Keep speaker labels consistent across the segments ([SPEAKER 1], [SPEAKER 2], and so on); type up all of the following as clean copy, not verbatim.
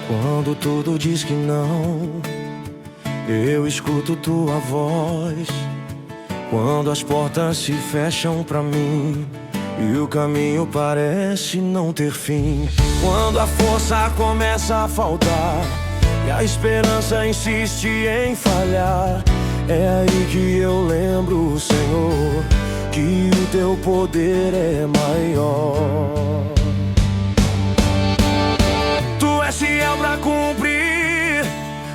[SPEAKER 1] Quando tudo diz que não, eu escuto tua voz. Quando as portas se fecham pra mim e o caminho parece não ter fim. Quando a força começa a faltar e a esperança insiste em falhar, é aí que eu lembro, Senhor, que o teu poder é maior. Tu és fiel pra cumprir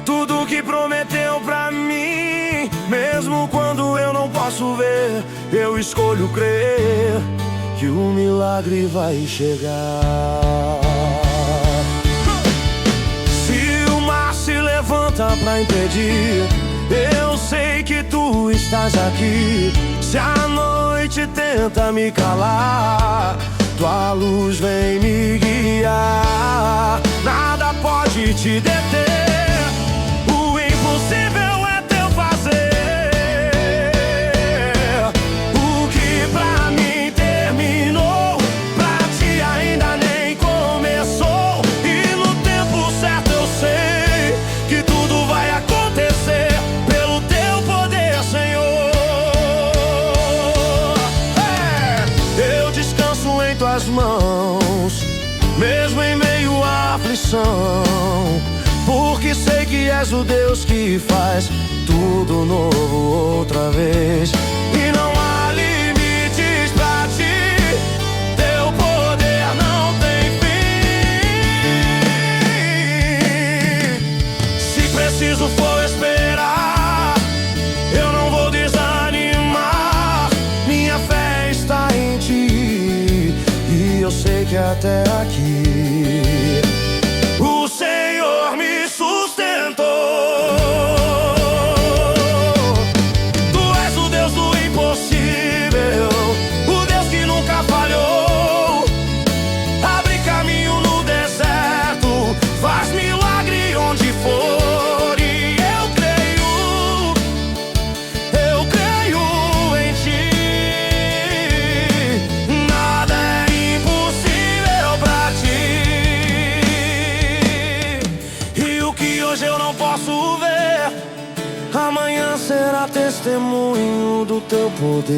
[SPEAKER 1] tudo que prometeu pra mim. Mesmo quando eu não posso ver, eu escolho crer que o milagre vai chegar. Se o mar se levanta pra impedir, eu sei que tu estás aqui. Se a noite tenta me calar, tua luz vem me guiar. Nada pode te deter, o impossível é teu fazer. O que pra mim terminou, pra ti ainda nem começou. E no tempo certo eu sei que tudo vai acontecer pelo teu poder, Senhor. Eu descanso em tuas mãos, mesmo em meio à aflição, porque sei que és o Deus que faz tudo novo outra vez. E não há limites pra ti, teu poder não tem fim. Se preciso for esperar, eu não vou desanimar. Minha fé está em ti e eu sei que até aqui o Senhor me sustentou. Tu és o Deus do impossível, o Deus que nunca falhou. Abre caminho no deserto, faz milagre onde for. E eu creio em ti. Nada é impossível pra ti. E o que hoje eu não posso ver, amanhã será testemunho do teu poder.